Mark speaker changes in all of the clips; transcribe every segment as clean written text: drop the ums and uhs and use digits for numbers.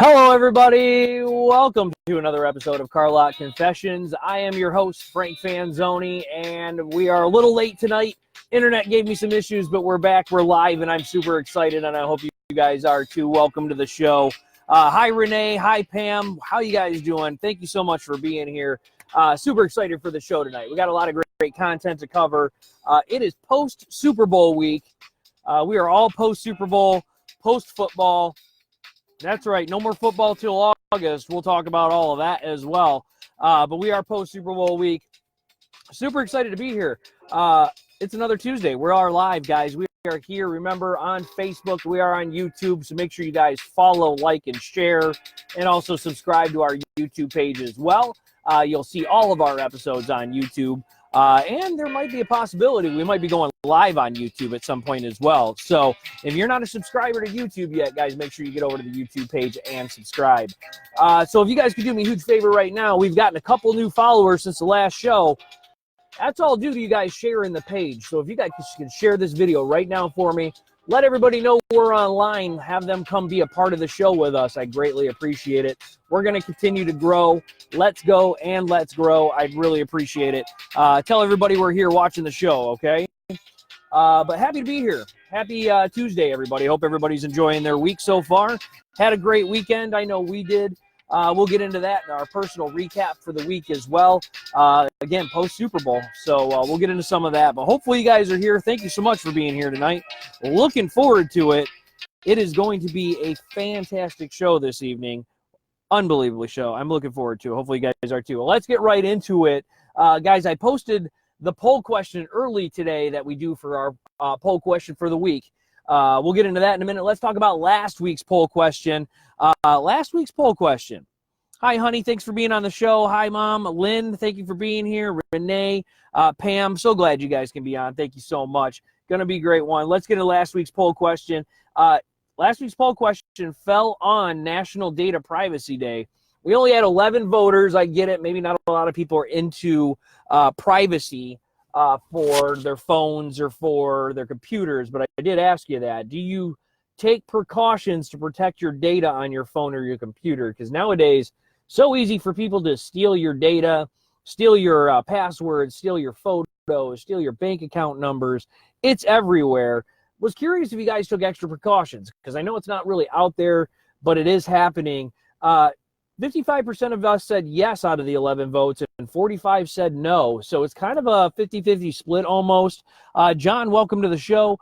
Speaker 1: Hello, everybody. Welcome to another episode of Carlock Confessions. I am your host, Frank Fanzoni, and we are a little late tonight. Internet gave me some issues, but we're back. We're live, and I'm super excited, and I hope you guys are too. Welcome to the show. Hi, Renee. Hi, Pam. How you guys doing? Thank you so much for being here. Super excited for the show tonight. We got a lot of great content to cover. It is post-Super Bowl week. We are all post-Super Bowl, post-football. That's right. No more football till August. We'll talk about all of that as well. But we are post-Super Bowl week. Super excited to be here. It's another Tuesday. We are live, guys. We are here, remember, on Facebook. We are on YouTube, so make sure you guys follow, like, and share, and also subscribe to our YouTube page as well. You'll see all of our episodes on YouTube. And there might be a possibility we might be going live on YouTube at some point as well. So if you're not a subscriber to YouTube yet, guys, make sure you get over to the YouTube page and subscribe. So if you guys could do me a huge favor right now, we've gotten a couple new followers since the last show. That's all due to you guys sharing the page. So if you guys can share this video right now for me, let everybody know we're online. Have them come be a part of the show with us. I greatly appreciate it. We're going to continue to grow. Let's go and let's grow. I'd really appreciate it. Tell everybody we're here watching the show, okay? But happy to be here. Happy Tuesday, everybody. Hope everybody's enjoying their week so far. Had a great weekend. I know we did. We'll get into that in our personal recap for the week as well. Again, post-Super Bowl. So we'll get into some of that. But hopefully you guys are here. Thank you so much for being here tonight. Looking forward to it. It is going to be a fantastic show this evening. Unbelievable show. I'm looking forward to it. Hopefully you guys are too. Well, let's get right into it. Guys, I posted the poll question early today that we do for our poll question for the week. We'll get into that in a minute. Let's talk about last week's poll question. Last week's poll question. Hi, honey. Thanks for being on the show. Hi, Mom. Lynn, thank you for being here. Renee, Pam, so glad you guys can be on. Thank you so much. Going to be a great one. Let's get into last week's poll question. Last week's poll question fell on National Data Privacy Day. We only had 11 voters. I get it. Maybe not a lot of people are into privacy for their phones or for their computers, but I did ask you that. Do you take precautions to protect your data on your phone or your computer? Because nowadays, so easy for people to steal your data, steal your passwords, steal your photos, steal your bank account numbers. It's everywhere. Was curious if you guys took extra precautions, because I know it's not really out there, but it is happening. 55% of us said yes out of the 11 votes, and 45 said no. So it's kind of a 50-50 split almost. John, welcome to the show.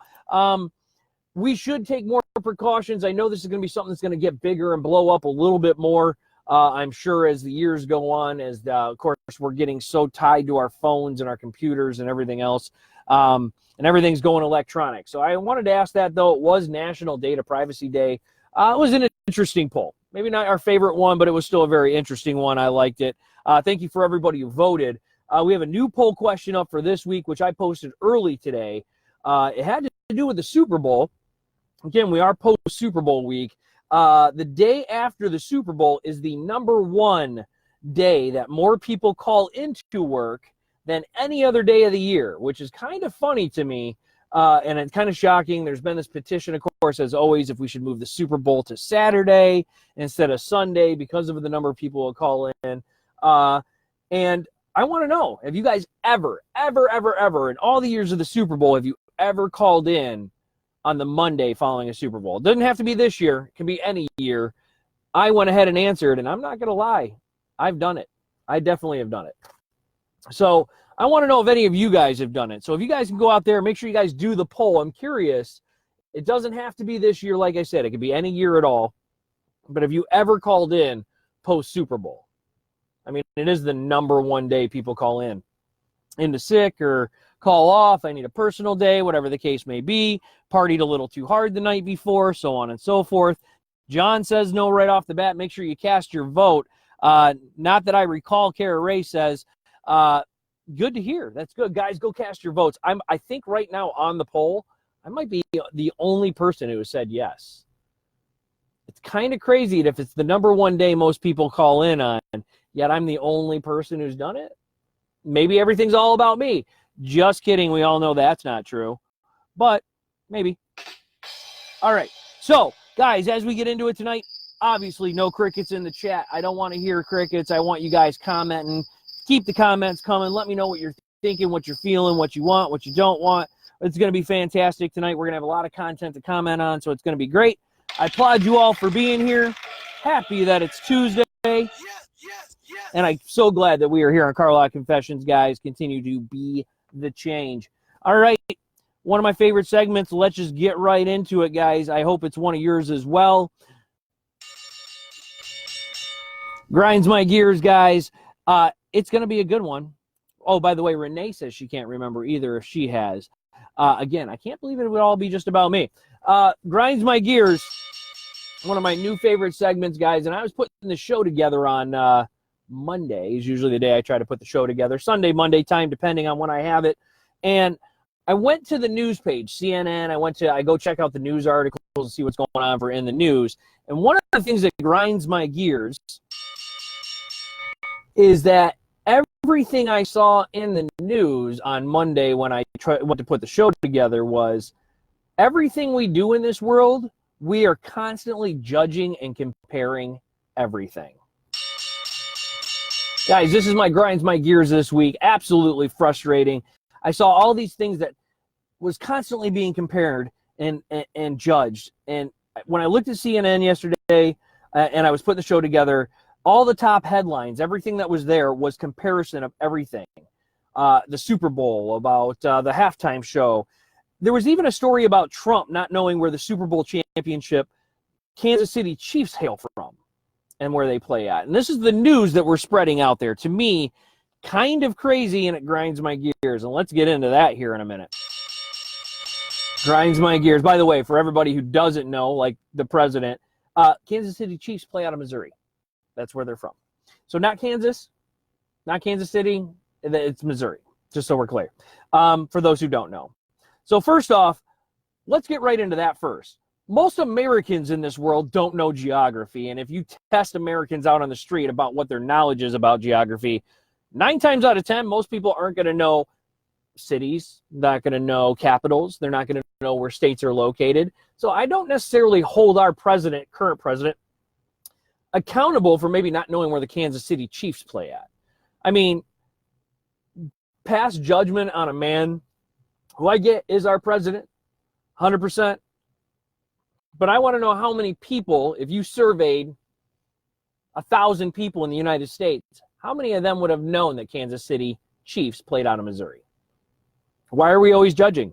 Speaker 1: We should take more precautions. I know this is going to be something that's going to get bigger and blow up a little bit more, I'm sure, as the years go on, as, of course, we're getting so tied to our phones and our computers and everything else, and everything's going electronic. So I wanted to ask that, though. It was National Data Privacy Day. It was an interesting poll. Maybe not our favorite one, but it was still a very interesting one. I liked it. Thank you for everybody who voted. We have a new poll question up for this week, which I posted early today. It had to do with the Super Bowl. Again, we are post-Super Bowl week. The day after the Super Bowl is the #1 day that more people call into work than any other day of the year, which is kind of funny to me. And it's kind of shocking. There's been this petition, of course, as always, if we should move the Super Bowl to Saturday instead of Sunday because of the number of people who call in. And I want to know, have you guys ever, in all the years of the Super Bowl, have you ever called in on the Monday following a Super Bowl? It doesn't have to be this year. It can be any year. I went ahead and answered, and I'm not going to lie. I've done it. I definitely have done it. So I want to know if any of you guys have done it. So if you guys can go out there, make sure you guys do the poll. I'm curious. It doesn't have to be this year, like I said. It could be any year at all. But have you ever called in post-Super Bowl? I mean, it is the #1 day people call in. Into sick or call off, I need a personal day, whatever the case may be. Partied a little too hard the night before, so on and so forth. John says no right off the bat. Make sure you cast your vote. Not that I recall, Kara Ray says, good to hear. That's good. Guys, go cast your votes. I think right now on the poll, I might be the only person who has said yes. It's kind of crazy if it's the #1 day most people call in on, yet I'm the only person who's done it. Maybe everything's all about me. Just kidding. We all know that's not true. But maybe. All right. So, guys, as we get into it tonight, Obviously, no crickets in the chat. I don't want to hear crickets. I want you guys commenting. Keep the comments coming. Let me know what you're thinking, what you're feeling, what you want, what you don't want. It's going to be fantastic tonight. We're going to have a lot of content to comment on, so it's going to be great. I applaud you all for being here. Happy that it's Tuesday. And I'm so glad that we are here on Car Lot Confessions, guys. Continue to be the change. All right. One of my favorite segments. Let's just get right into it, guys. I hope it's one of yours as well. Grinds my gears, guys. It's going to be a good one. Oh, by the way, Renee says she can't remember either if she has. Again, I can't believe it would all be just about me. Grinds my gears. One of my new favorite segments, guys. And I was putting the show together on Monday is usually the day I try to put the show together. Sunday, Monday time, depending on when I have it. And I went to the news page, CNN. I go check out the news articles and see what's going on for in the news. And one of the things that grinds my gears is that everything I saw in the news on Monday when I went to put the show together was everything we do in this world, we are constantly judging and comparing everything. Guys, this is my grinds my gears this week. Absolutely frustrating. I saw all these things that was constantly being compared and judged. And when I looked at CNN yesterday and I was putting the show together, all the top headlines, everything that was there was comparison of everything. The Super Bowl, about the halftime show. There was even a story about Trump not knowing where the Super Bowl championship Kansas City Chiefs hail from and where they play at. And this is the news that we're spreading out there. To me, kind of crazy, and it grinds my gears. And let's get into that here in a minute. Grinds my gears. By the way, for everybody who doesn't know, like the president, Kansas City Chiefs play out of Missouri. That's where they're from. So not Kansas, not Kansas City, it's Missouri, just so we're clear, for those who don't know. So first off, let's get right into that first. Most Americans in this world don't know geography, and if you test Americans out on the street about what their knowledge is about geography, 9 times out of 10, most people aren't going to know cities, not going to know capitals, they're not going to know where states are located. So I don't necessarily hold our president, current president, accountable for maybe not knowing where the Kansas City Chiefs play at. I mean, pass judgment on a man who I get is our president, 100%. But I want to know how many people, if you surveyed 1,000 people in the United States, how many of them would have known that Kansas City Chiefs played out of Missouri? Why are we always judging?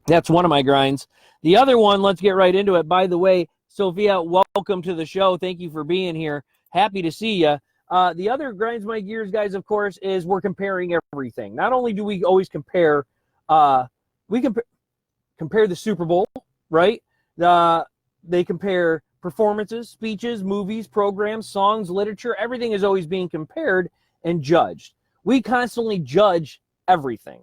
Speaker 1: That's one of my grinds. The other one, let's get right into it. By the way, Sophia, welcome to the show. Thank you for being here. Happy to see you. The other grinds my gears, guys, of course, is we're comparing everything. Not only do we always compare, compare the Super Bowl, right? They compare performances, speeches, movies, programs, songs, literature. Everything is always being compared and judged. We constantly judge everything.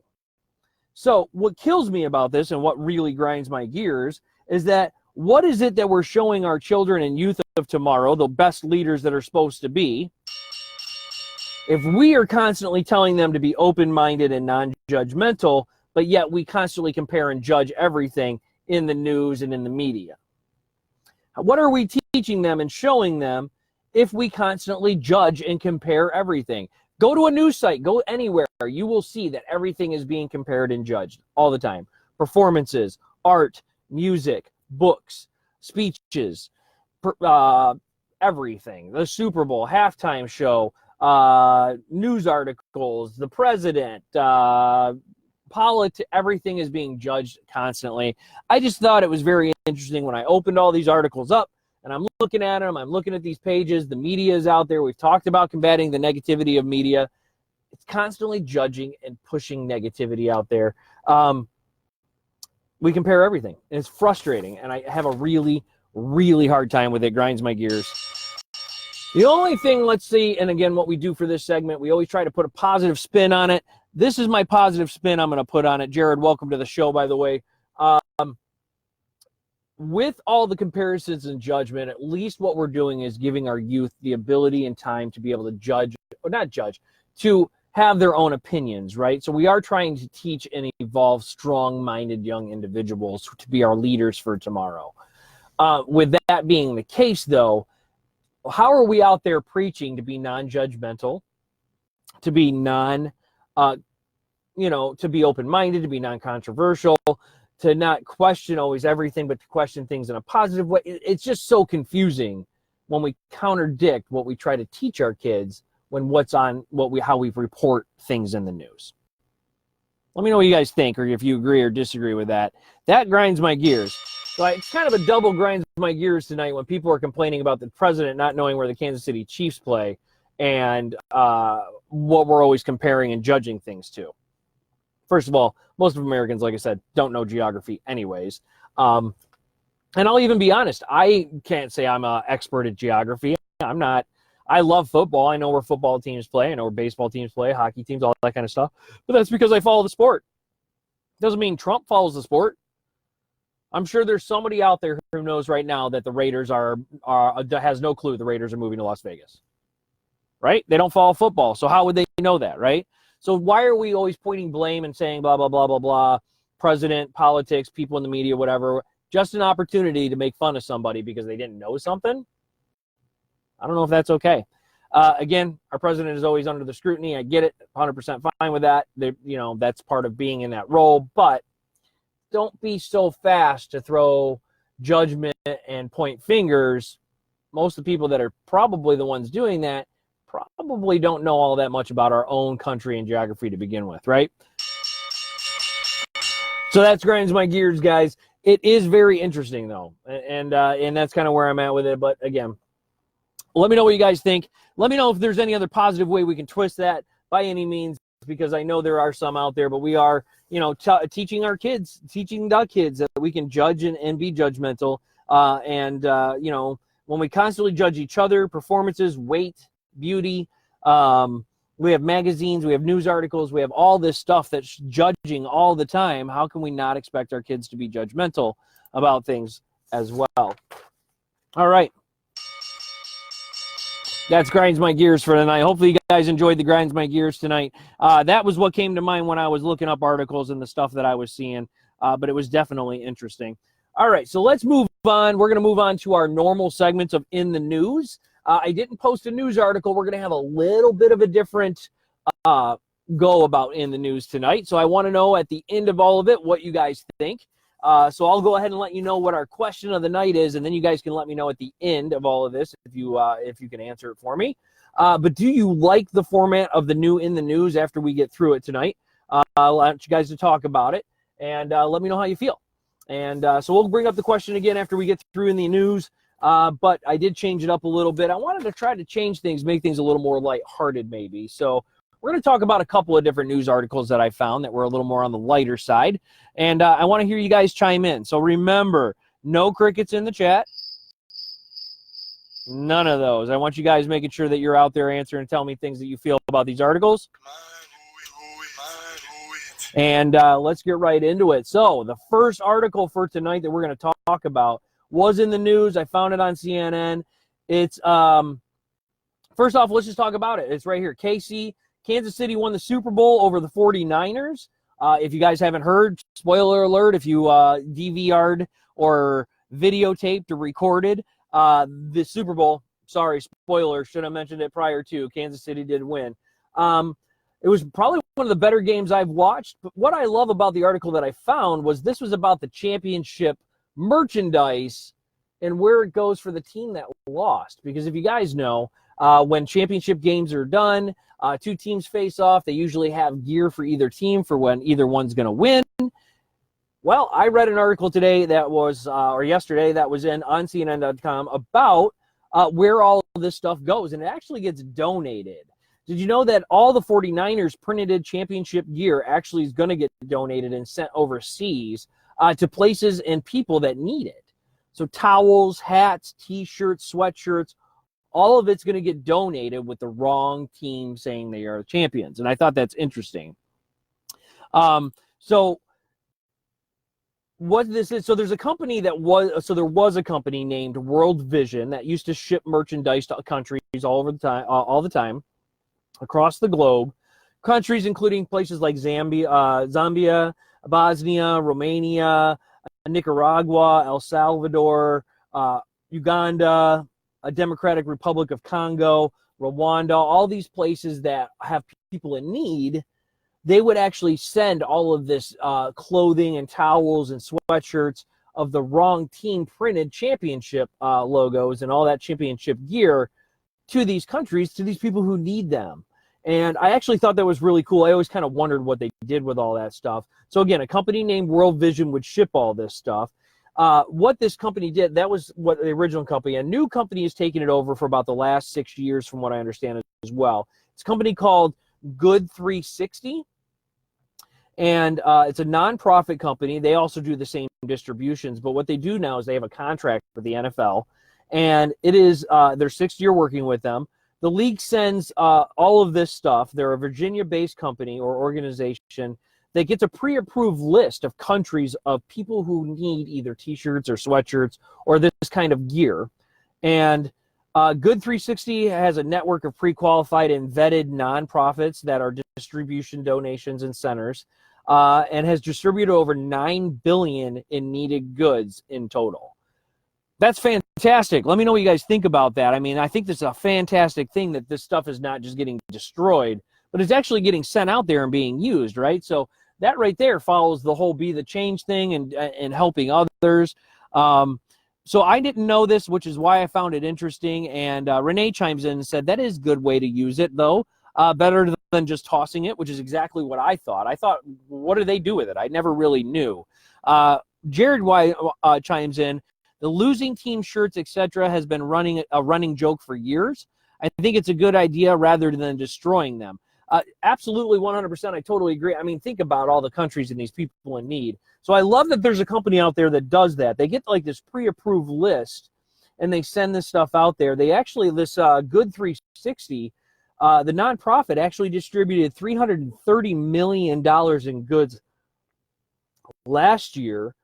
Speaker 1: So what kills me about this and what really grinds my gears is that what is it that we're showing our children and youth of tomorrow, the best leaders that are supposed to be, if we are constantly telling them to be open-minded and non-judgmental, but yet we constantly compare and judge everything in the news and in the media? What are we teaching them and showing them if we constantly judge and compare everything? Go to a news site, go anywhere, you will see that everything is being compared and judged all the time. Performances, art, music, books, speeches, everything. The Super Bowl, halftime show, news articles, the president, politics, everything is being judged constantly. I just thought it was very interesting when I opened all these articles up and I'm looking at them, I'm looking at these pages, the media is out there. We've talked about combating the negativity of media. It's constantly judging and pushing negativity out there. We compare everything, and it's frustrating, and I have a really, really hard time with it. Grinds my gears. The only thing, let's see, and again, what we do for this segment, we always try to put a positive spin on it. This is my positive spin I'm going to put on it. Jared, welcome to the show, by the way. With all the comparisons and judgment, at least what we're doing is giving our youth the ability and time to be able to judge, or not judge, to have their own opinions, right? So we are trying to teach and evolve strong-minded young individuals to be our leaders for tomorrow. With that being the case, though, how are we out there preaching to be non-judgmental, to be to be open-minded, to be non-controversial, to not question always everything, but to question things in a positive way? It's just so confusing when we contradict what we try to teach our kids when how we report things in the news. Let me know what you guys think, or if you agree or disagree with that. That grinds my gears. So it's kind of a double grinds my gears tonight when people are complaining about the president not knowing where the Kansas City Chiefs play and what we're always comparing and judging things to. First of all, most of Americans, like I said, don't know geography anyways. And I'll even be honest, I can't say I'm an expert at geography. I'm not. I love football. I know where football teams play. I know where baseball teams play, hockey teams, all that kind of stuff. But that's because I follow the sport. Doesn't mean Trump follows the sport. I'm sure there's somebody out there who knows right now that the Raiders has no clue the Raiders are moving to Las Vegas. Right? They don't follow football. So how would they know that, right? So why are we always pointing blame and saying blah, blah, blah, blah, blah, president, politics, people in the media, whatever, just an opportunity to make fun of somebody because they didn't know something? I don't know if that's okay. Again, our president is always under the scrutiny. I get it, 100% fine with that. That's part of being in that role. But don't be so fast to throw judgment and point fingers. Most of the people that are probably the ones doing that probably don't know all that much about our own country and geography to begin with, right? So that grinds my gears, guys. It is very interesting, though, and that's kind of where I'm at with it. But again, let me know what you guys think. Let me know if there's any other positive way we can twist that by any means, because I know there are some out there, but we are, teaching the kids that we can judge and be judgmental. When we constantly judge each other, performances, weight, beauty, we have magazines, we have news articles, we have all this stuff that's judging all the time. How can we not expect our kids to be judgmental about things as well? All right. That's Grinds My Gears for tonight. Hopefully you guys enjoyed the Grinds My Gears tonight. That was what came to mind when I was looking up articles and the stuff that I was seeing, but it was definitely interesting. All right, so let's move on. We're going to move on to our normal segments of In the News. I didn't post a news article. We're going to have a little bit of a different go about In the News tonight. So I want to know at the end of all of it what you guys think. So I'll go ahead and let you know what our question of the night is, and then you guys can let me know at the end of all of this if you can answer it for me. But do you like the format of the new In the News after we get through it tonight? I want you guys to talk about it, and let me know how you feel. And so we'll bring up the question again after we get through In the News. But I did change it up a little bit. I wanted to try to change things, make things a little more lighthearted maybe. So we're going to talk about a couple of different news articles that I found that were a little more on the lighter side. And I want to hear you guys chime in. So remember, no crickets in the chat. None of those. I want you guys making sure that you're out there answering and telling me things that you feel about these articles. And let's get right into it. So the first article for tonight that we're going to talk about was in the news. I found it on CNN. It's first off, let's just talk about it. It's right here. Kansas City won the Super Bowl over the 49ers. If you guys haven't heard, spoiler alert, if you DVR'd or videotaped or recorded the Super Bowl, sorry, spoiler, should have mentioned it prior to, Kansas City did win. It was probably one of the better games I've watched. But what I love about the article that I found was this was about the championship merchandise and where it goes for the team that lost. Because if you guys know, when championship games are done, two teams face off. They usually have gear for either team for when either one's going to win. Well, I read an article today that was, or yesterday, that was on CNN.com about where all of this stuff goes, and it actually gets donated. Did you know that all the 49ers printed championship gear actually is going to get donated and sent overseas to places and people that need it? So towels, hats, T-shirts, sweatshirts, all of it's going to get donated with the wrong team saying they are champions. And I thought that's interesting. So what this is, so there's a company there was a company named World Vision that used to ship merchandise to countries all the time, across the globe. Countries including places like Zambia, Bosnia, Romania, Nicaragua, El Salvador, Uganda, a Democratic Republic of Congo, Rwanda, all these places that have people in need, they would actually send all of this clothing and towels and sweatshirts of the wrong team printed championship logos and all that championship gear to these countries, to these people who need them. And I actually thought that was really cool. I always kind of wondered what they did with all that stuff. So again, a company named World Vision would ship all this stuff. What this company did, that was what the original company, a new company is taking it over for about the last 6 years from what I understand as well. It's a company called Good 360. And it's a nonprofit company. They also do the same distributions. But what they do now is they have a contract with the NFL. And it is their sixth year working with them. The league sends all of this stuff. They're a Virginia-based company or organization that gets a pre-approved list of countries of people who need either T-shirts or sweatshirts or this kind of gear. And Good 360 has a network of pre-qualified and vetted nonprofits that are distribution donations and centers, and has distributed over $9 billion in needed goods in total. That's fantastic. Let me know what you guys think about that. I mean, I think this is a fantastic thing that this stuff is not just getting destroyed, but it's actually getting sent out there and being used, right? So that right there follows the whole Be the Change thing and helping others. So I didn't know this, which is why I found it interesting. And Renee chimes in and said, that is a good way to use it, though. Better than just tossing it, which is exactly what I thought. I thought, what do they do with it? I never really knew. Jared chimes in, the losing team shirts, etc., has been a running joke for years. I think it's a good idea rather than destroying them. Absolutely, 100%. I totally agree. I mean, think about all the countries and these people in need. So I love that there's a company out there that does that. They get like this pre-approved list, and they send this stuff out there. They actually, this Good 360, the nonprofit actually distributed $330 million in goods last year.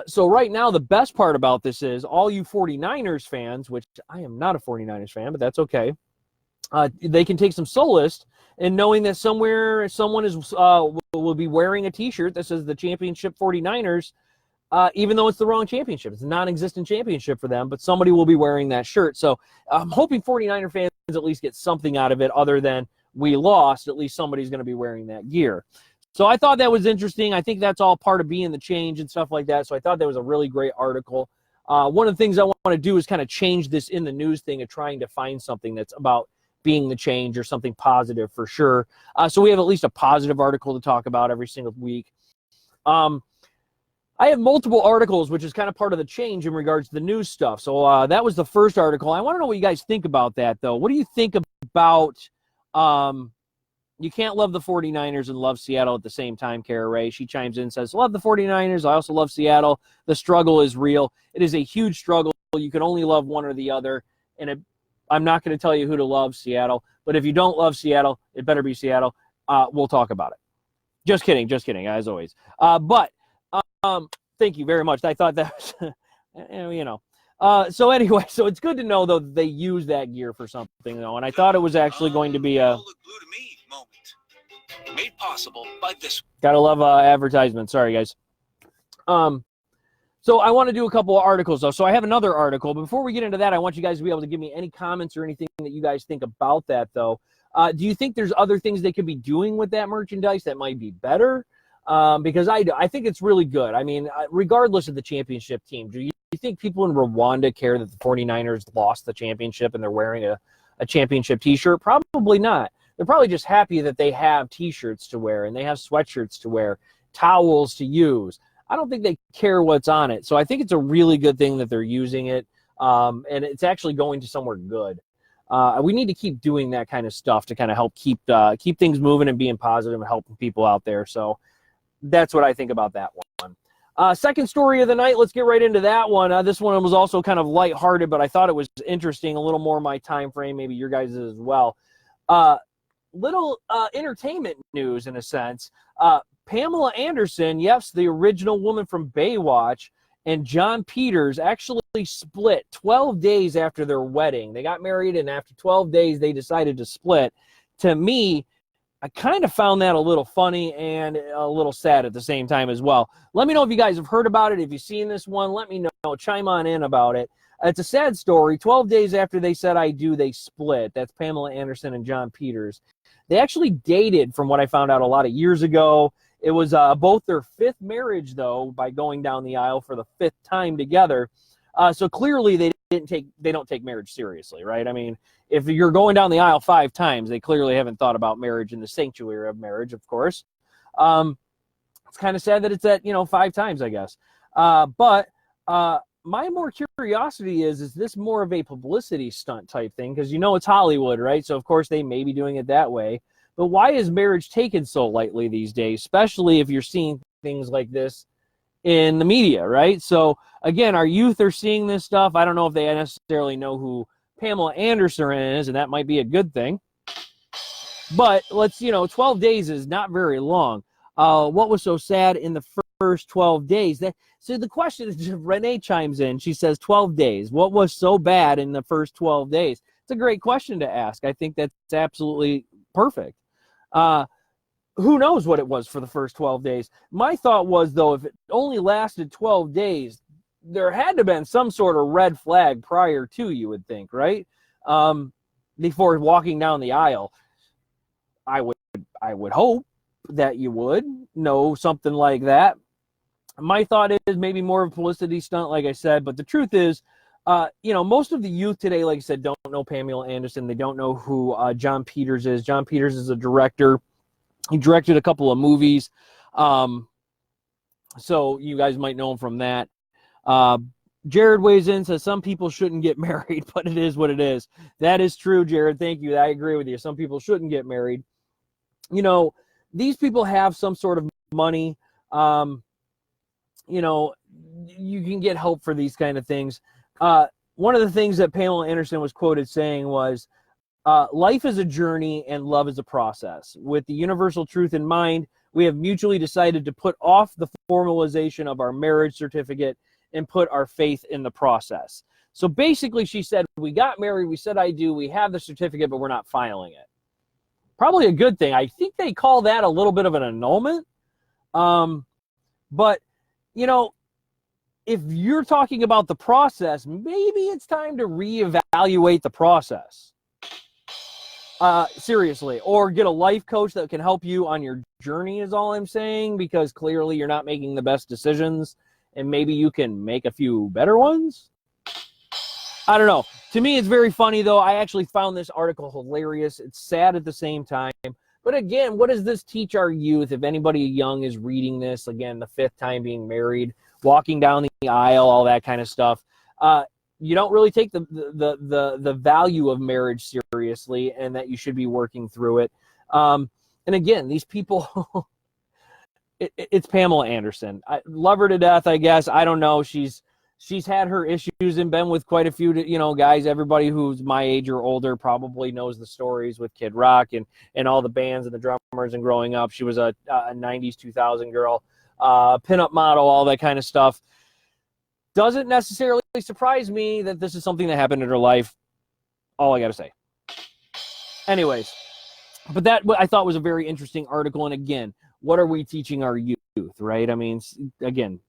Speaker 1: So right now, the best part about this is all you 49ers fans, which I am not a 49ers fan, but that's okay. They can take some solace in knowing that somewhere someone will be wearing a T-shirt that says the championship 49ers, even though it's the wrong championship. It's a non-existent championship for them, but somebody will be wearing that shirt. So I'm hoping 49er fans at least get something out of it other than we lost. At least somebody's going to be wearing that gear. So I thought that was interesting. I think that's all part of being the change and stuff like that. So I thought that was a really great article. One of the things I want to do is kind of change this in the news thing of trying to find something that's about being the change or something positive for sure. So we have at least a positive article to talk about every single week. I have multiple articles, which is kind of part of the change in regards to the news stuff. So that was the first article. I want to know what you guys think about that, though. What do you think about you can't love the 49ers and love Seattle at the same time, Kara Ray? She chimes in and says, love the 49ers. I also love Seattle. The struggle is real. It is a huge struggle. You can only love one or the other. And I'm not going to tell you who to love, Seattle. But if you don't love Seattle, it better be Seattle. We'll talk about it. Just kidding, as always. But thank you very much. I thought that was, so anyway, so it's good to know, though, that they use that gear for something, though. And I thought it was actually going to be a moment made possible by this. Gotta love advertisements. Sorry, guys. So I want to do a couple of articles, though. So I have another article. Before we get into that, I want you guys to be able to give me any comments or anything that you guys think about that, though. Do you think there's other things they could be doing with that merchandise that might be better? Because I think it's really good. I mean, regardless of the championship team, do you think people in Rwanda care that the 49ers lost the championship and they're wearing a championship T-shirt? Probably not. They're probably just happy that they have T-shirts to wear and they have sweatshirts to wear, towels to use. I don't think they care what's on it. So I think it's a really good thing that they're using it, and it's actually going to somewhere good. We need to keep doing that kind of stuff to kind of help keep things moving and being positive and helping people out there. So that's what I think about that one. Second story of the night, let's get right into that one. This one was also kind of lighthearted, but I thought it was interesting, a little more my time frame, maybe your guys' as well. Little entertainment news in a sense. Pamela Anderson, yes, the original woman from Baywatch, and Jon Peters actually split 12 days after their wedding. They got married, and after 12 days, they decided to split. To me, I kind of found that a little funny and a little sad at the same time as well. Let me know if you guys have heard about it. If you've seen this one, let me know. Chime on in about it. It's a sad story. 12 days after they said I do, they split. That's Pamela Anderson and John Peters. They actually dated, from what I found out a lot of years ago. It was both their fifth marriage, though, by going down the aisle for the fifth time together. So clearly they don't take marriage seriously, right? I mean, if you're going down the aisle 5 times, they clearly haven't thought about marriage in the sanctuary of marriage, of course. It's kind of sad that it's at, 5 times, I guess. But my more curiosity is this more of a publicity stunt type thing? Because it's Hollywood, right? So, of course, they may be doing it that way. But why is marriage taken so lightly these days, especially if you're seeing things like this in the media, right? So, again, our youth are seeing this stuff. I don't know if they necessarily know who Pamela Anderson is, and that might be a good thing. But 12 days is not very long. What was so sad in the first 12 days? So the question is, Renee chimes in. She says 12 days. What was so bad in the first 12 days? It's a great question to ask. I think that's absolutely perfect. Who knows what it was for the first 12 days? My thought was, though, if it only lasted 12 days, there had to have been some sort of red flag prior to, you would think, right? Before walking down the aisle. I would hope that you would know something like that. My thought is maybe more of a publicity stunt, like I said, but the truth is, most of the youth today, like I said, don't know Pamela Anderson. They don't know who John Peters is. John Peters is a director. He directed a couple of movies. So you guys might know him from that. Jared weighs in, says some people shouldn't get married, but it is what it is. That is true, Jared. Thank you. I agree with you. Some people shouldn't get married. These people have some sort of money. You can get help for these kind of things. One of the things that Pamela Anderson was quoted saying was, life is a journey and love is a process. With the universal truth in mind, we have mutually decided to put off the formalization of our marriage certificate and put our faith in the process. So basically, she said, we got married, we said I do, we have the certificate, but we're not filing it. Probably a good thing. I think they call that a little bit of an annulment. But, if you're talking about the process, maybe it's time to reevaluate the process. Seriously. Or get a life coach that can help you on your journey is all I'm saying, because clearly you're not making the best decisions, and maybe you can make a few better ones. I don't know. To me, it's very funny, though. I actually found this article hilarious. It's sad at the same time. But again, what does this teach our youth? If anybody young is reading this, again, the 5th time being married, walking down the aisle, all that kind of stuff, you don't really take the value of marriage seriously, and that you should be working through it. And again, these people, it's Pamela Anderson. I love her to death, I guess. I don't know. She's had her issues and been with quite a few, guys. Everybody who's my age or older probably knows the stories with Kid Rock and all the bands and the drummers and growing up. She was a 90s, 2000 girl, pinup model, all that kind of stuff. Doesn't necessarily surprise me that this is something that happened in her life. All I got to say. Anyways, but that I thought was a very interesting article. And again, what are we teaching our youth, right? I mean, again,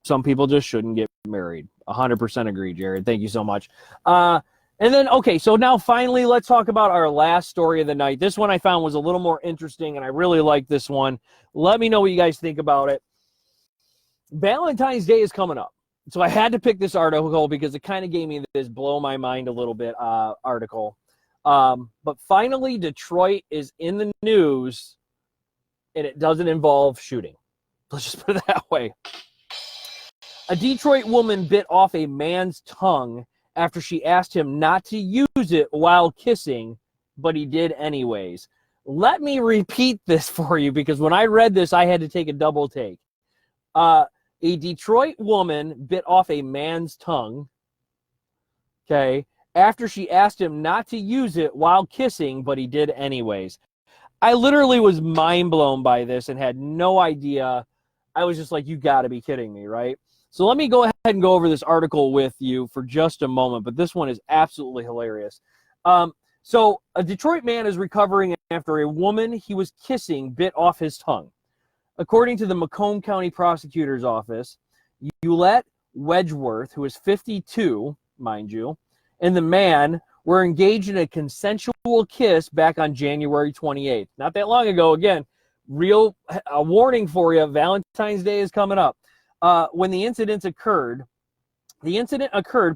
Speaker 1: some people just shouldn't get married. 100% agree, Jared. Thank you so much. And then, okay, so now finally let's talk about our last story of the night. This one I found was a little more interesting, and I really like this one. Let me know what you guys think about it. Valentine's Day is coming up. So I had to pick this article because it kind of gave me this blow my mind a little bit article. But finally, Detroit is in the news, and it doesn't involve shooting. Let's just put it that way. A Detroit woman bit off a man's tongue after she asked him not to use it while kissing, but he did anyways. Let me repeat this for you, because when I read this, I had to take a double take. A Detroit woman bit off a man's tongue, okay, after she asked him not to use it while kissing, but he did anyways. I literally was mind blown by this and had no idea. I was just like, you got to be kidding me, right? So let me go ahead and go over this article with you for just a moment, but this one is absolutely hilarious. So a Detroit man is recovering after a woman he was kissing bit off his tongue. According to the Macomb County Prosecutor's Office, Eulette Wedgeworth, who is 52, mind you, and the man were engaged in a consensual kiss back on January 28th. Not that long ago. Again, a warning for you, Valentine's Day is coming up. When the incident occurred,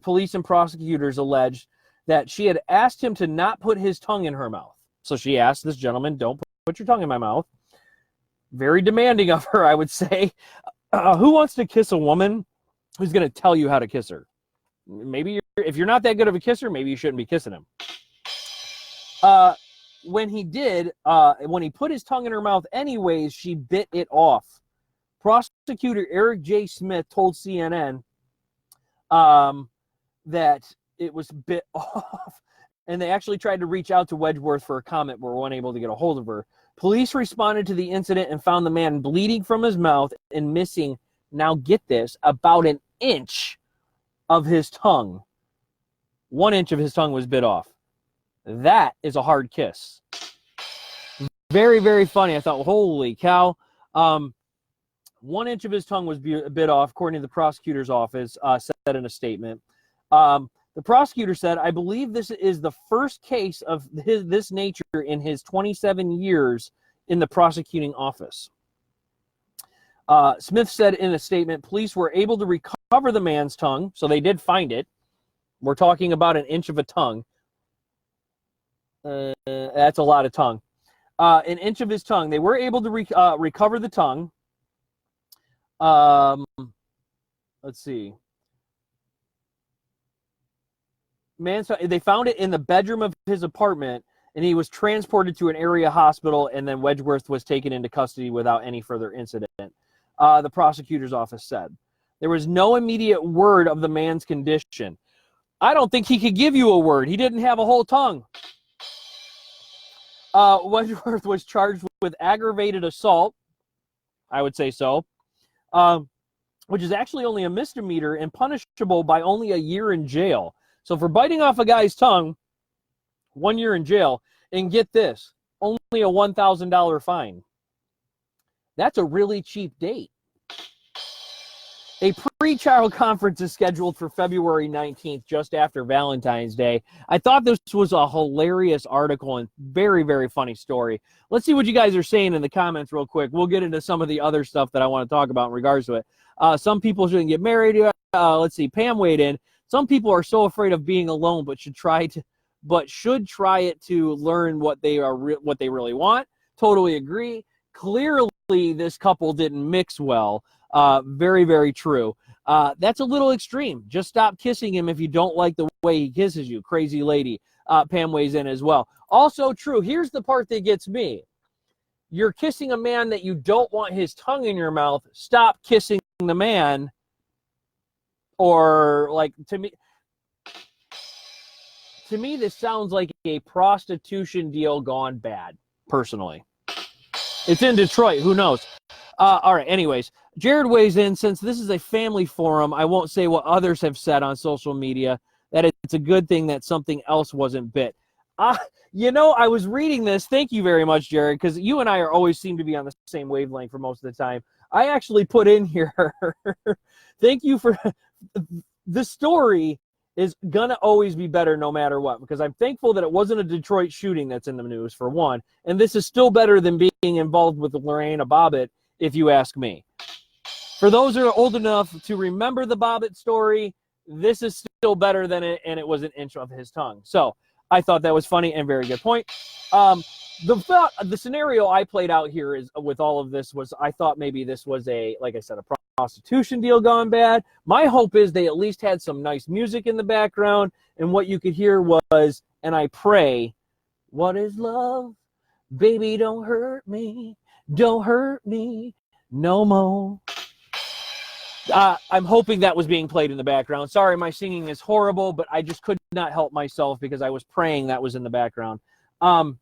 Speaker 1: police and prosecutors alleged that she had asked him to not put his tongue in her mouth. So she asked this gentleman, don't put your tongue in my mouth. Very demanding of her, I would say. Who wants to kiss a woman who's going to tell you how to kiss her? Maybe if you're not that good of a kisser, maybe you shouldn't be kissing him. When he put his tongue in her mouth anyways, she bit it off. Prosecutor Eric J. Smith told CNN that it was bit off, and they actually tried to reach out to Wedgeworth for a comment, but were unable to get a hold of her. Police responded to the incident and found the man bleeding from his mouth and missing, now get this, about an inch of his tongue. 1 inch of his tongue was bit off. That is a hard kiss. Very, very funny. I thought, holy cow. 1 inch of his tongue was bit off, according to the prosecutor's office, said in a statement. The prosecutor said, I believe this is the first case of this nature in his 27 years in the prosecuting office. Smith said in a statement, police were able to recover the man's tongue, so they did find it. We're talking about an inch of a tongue. That's a lot of tongue. An inch of his tongue. They were able to recover the tongue. Let's see. They found it in the bedroom of his apartment, and he was transported to an area hospital, and then Wedgeworth was taken into custody without any further incident. The prosecutor's office said. There was no immediate word of the man's condition. I don't think he could give you a word. He didn't have a whole tongue. Wedgeworth was charged with aggravated assault. I would say so. Which is actually only a misdemeanor and punishable by only a year in jail. So for biting off a guy's tongue, 1 year in jail, and get this, only a $1,000 fine. That's a really cheap date. A pre-trial conference is scheduled for February 19th, just after Valentine's Day. I thought this was a hilarious article and very, very funny story. Let's see what you guys are saying in the comments real quick. We'll get into some of the other stuff that I want to talk about in regards to it. Some people shouldn't get married. Let's see, Pam weighed in. Some people are so afraid of being alone, but should try it to learn what they really want. Totally agree. Clearly, this couple didn't mix well. Very, very true. That's a little extreme. Just stop kissing him if you don't like the way he kisses you. Crazy lady. Pam weighs in as well. Also true. Here's the part that gets me. You're kissing a man that you don't want his tongue in your mouth. Stop kissing the man. Or, like, to me, this sounds like a prostitution deal gone bad, personally. It's in Detroit. Who knows? All right, anyways, Jared weighs in. Since this is a family forum, I won't say what others have said on social media, that it's a good thing that something else wasn't bit. I was reading this. Thank you very much, Jared, because you and I always seem to be on the same wavelength for most of the time. I actually put in here, thank you for... The story is going to always be better no matter what, because I'm thankful that it wasn't a Detroit shooting that's in the news, for one, and this is still better than being involved with Lorena Bobbitt, if you ask me. For those who are old enough to remember the Bobbitt story, this is still better than it, and it was an inch of his tongue. So I thought that was funny and very good point. The scenario I played out here is with all of this was I thought maybe this was a prostitution deal gone bad. My hope is they at least had some nice music in the background, and what you could hear was, and I pray, what is love? Baby, don't hurt me no more. I'm hoping that was being played in the background. Sorry, my singing is horrible, but I just could not help myself because I was praying that was in the background. Come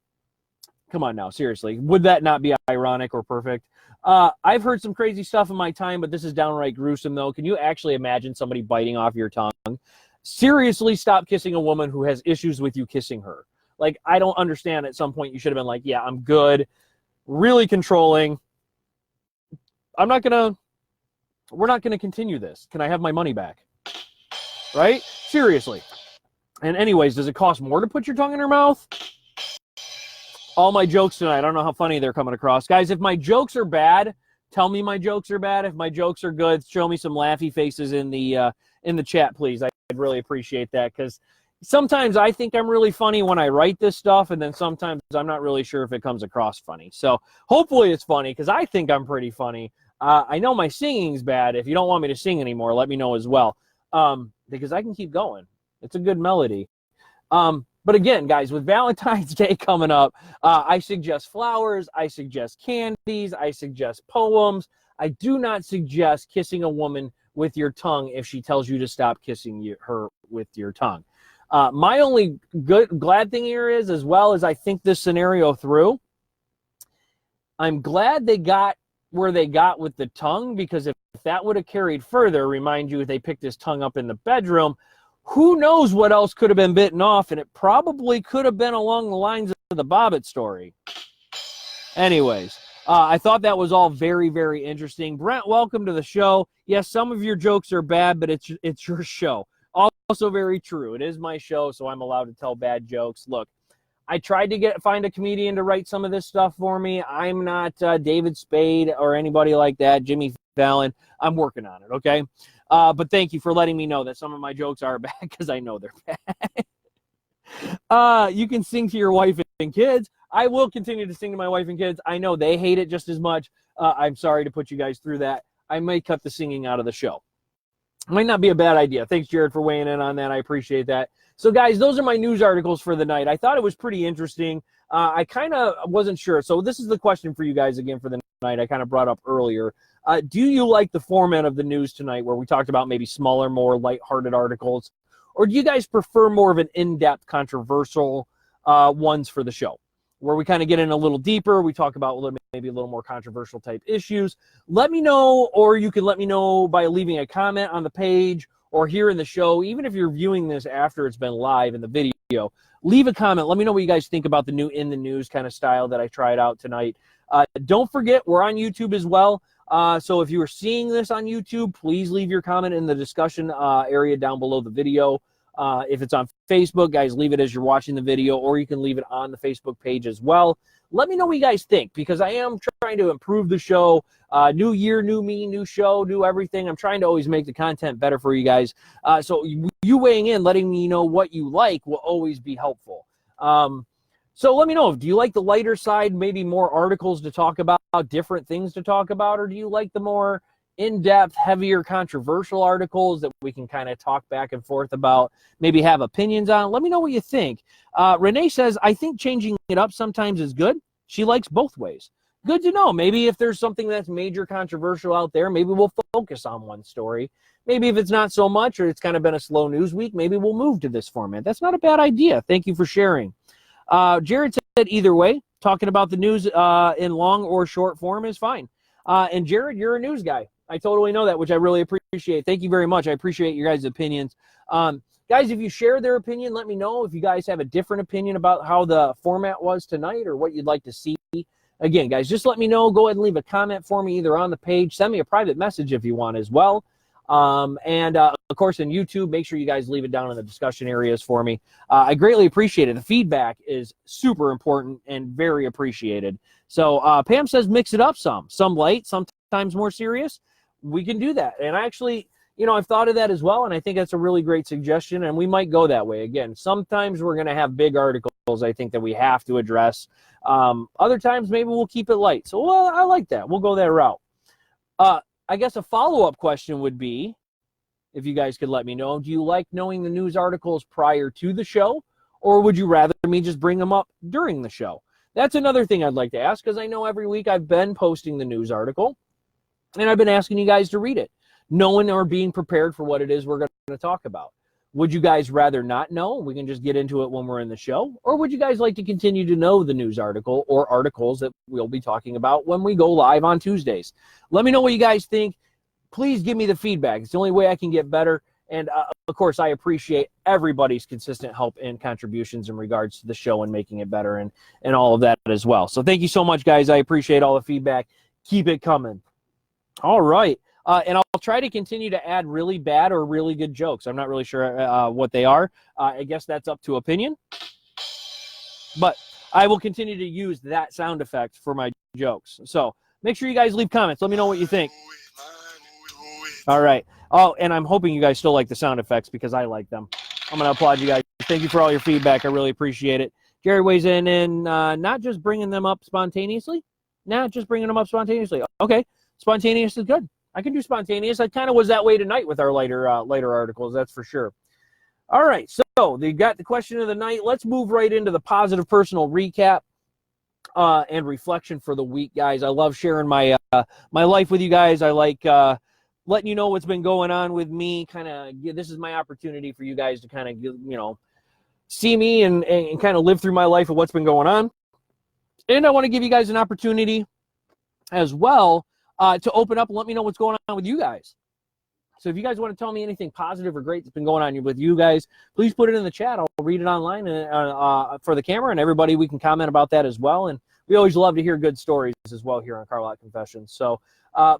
Speaker 1: on now, seriously. Would that not be ironic or perfect? I've heard some crazy stuff in my time, but this is downright gruesome, though. Can you actually imagine somebody biting off your tongue? Seriously, stop kissing a woman who has issues with you kissing her. Like, I don't understand. At some point, you should have been like, yeah, I'm good. Really controlling. We're not going to continue this. Can I have my money back? Right? Seriously. And anyways, does it cost more to put your tongue in her mouth? All my jokes tonight, I don't know how funny they're coming across. Guys, if my jokes are bad, tell me my jokes are bad. If my jokes are good, show me some laughy faces in the chat, please. I'd really appreciate that, because sometimes I think I'm really funny when I write this stuff, and then sometimes I'm not really sure if it comes across funny. So hopefully it's funny, because I think I'm pretty funny. I know my singing's bad. If you don't want me to sing anymore, let me know as well, because I can keep going. It's a good melody. But again, guys, with Valentine's Day coming up, I suggest flowers, I suggest candies, I suggest poems. I do not suggest kissing a woman with your tongue if she tells you to stop kissing her with your tongue. My only glad thing here is, as well as I think this scenario through, I'm glad they got where they got with the tongue, because if that would have carried further, remind you, if they picked his tongue up in the bedroom, who knows what else could have been bitten off, and it probably could have been along the lines of the Bobbitt story. Anyways, I thought that was all very, very interesting. Brent, welcome to the show. Yes, some of your jokes are bad, but it's your show. Also very true. It is my show, so I'm allowed to tell bad jokes. Look, I tried to find a comedian to write some of this stuff for me. I'm not David Spade or anybody like that, Jimmy Fallon. I'm working on it, okay? But thank you for letting me know that some of my jokes are bad, because I know they're bad. You can sing to your wife and kids. I will continue to sing to my wife and kids. I know they hate it just as much. I'm sorry to put you guys through that. I may cut the singing out of the show. Might not be a bad idea. Thanks, Jared, for weighing in on that. I appreciate that. So, guys, those are my news articles for the night. I thought it was pretty interesting. I kind of wasn't sure. So this is the question for you guys again for the night. I kind of brought up earlier. Do you like the format of the news tonight, where we talked about maybe smaller, more lighthearted articles? Or do you guys prefer more of an in-depth, controversial ones for the show, where we kind of get in a little deeper? We talk about maybe a little more controversial type issues. Let me know, or you can let me know by leaving a comment on the page or here in the show. Even if you're viewing this after it's been live in the video, leave a comment. Let me know what you guys think about the new in the news kind of style that I tried out tonight. Don't forget, we're on YouTube as well. So if you are seeing this on YouTube, please leave your comment in the discussion area down below the video. If it's on Facebook, guys, leave it as you're watching the video, or you can leave it on the Facebook page as well. Let me know what you guys think, because I am trying to improve the show. New year, new me, new show, new everything. I'm trying to always make the content better for you guys. So you weighing in, letting me know what you like will always be helpful. So let me know, do you like the lighter side, maybe more articles to talk about, different things to talk about, or do you like the more in-depth, heavier, controversial articles that we can kind of talk back and forth about, maybe have opinions on? Let me know what you think. Renee says, I think changing it up sometimes is good. She likes both ways. Good to know. Maybe if there's something that's major controversial out there, maybe we'll focus on one story. Maybe if it's not so much, or it's kind of been a slow news week, maybe we'll move to this format. That's not a bad idea. Thank you for sharing. Jared said either way, talking about the news in long or short form is fine. And Jared, you're a news guy. I totally know that, which I really appreciate. Thank you very much. I appreciate your guys' opinions. Guys, if you share their opinion, let me know if you guys have a different opinion about how the format was tonight or what you'd like to see. Again, guys, just let me know. Go ahead and leave a comment for me either on the page. Send me a private message if you want as well. Of course, in YouTube, make sure you guys leave it down in the discussion areas for me. I greatly appreciate it. The feedback is super important and very appreciated. So Pam says mix it up some light, sometimes more serious. We can do that. And actually, I've thought of that as well, and I think that's a really great suggestion, and we might go that way. Again, sometimes we're going to have big articles, I think, that we have to address. Other times, maybe we'll keep it light. So, well, I like that. We'll go that route. I guess a follow-up question would be, if you guys could let me know, do you like knowing the news articles prior to the show, or would you rather me just bring them up during the show? That's another thing I'd like to ask, because I know every week I've been posting the news article, and I've been asking you guys to read it, knowing or being prepared for what it is we're going to talk about. Would you guys rather not know? We can just get into it when we're in the show. Or would you guys like to continue to know the news article or articles that we'll be talking about when we go live on Tuesdays? Let me know what you guys think. Please give me the feedback. It's the only way I can get better. And, of course, I appreciate everybody's consistent help and contributions in regards to the show and making it better and all of that as well. So thank you so much, guys. I appreciate all the feedback. Keep it coming. All right. And I'll try to continue to add really bad or really good jokes. I'm not really sure what they are. I guess that's up to opinion. But I will continue to use that sound effect for my jokes. So make sure you guys leave comments. Let me know what you think. All right. Oh, and I'm hoping you guys still like the sound effects because I like them. I'm going to applaud you guys. Thank you for all your feedback. I really appreciate it. Jerry weighs in and not just bringing them up spontaneously. Okay. Spontaneous is good. I can do spontaneous. I kind of was that way tonight with our later articles. That's for sure. All right. So they got the question of the night. Let's move right into the positive personal recap and reflection for the week, guys. I love sharing my life with you guys. I like letting you know what's been going on with me. This is my opportunity for you guys to kind of, see me and kind of live through my life of what's been going on. And I want to give you guys an opportunity as well to open up and let me know what's going on with you guys. So if you guys want to tell me anything positive or great that's been going on with you guys, please put it in the chat. I'll read it online for the camera, and everybody, we can comment about that as well. And we always love to hear good stories as well here on Carlock Confessions. So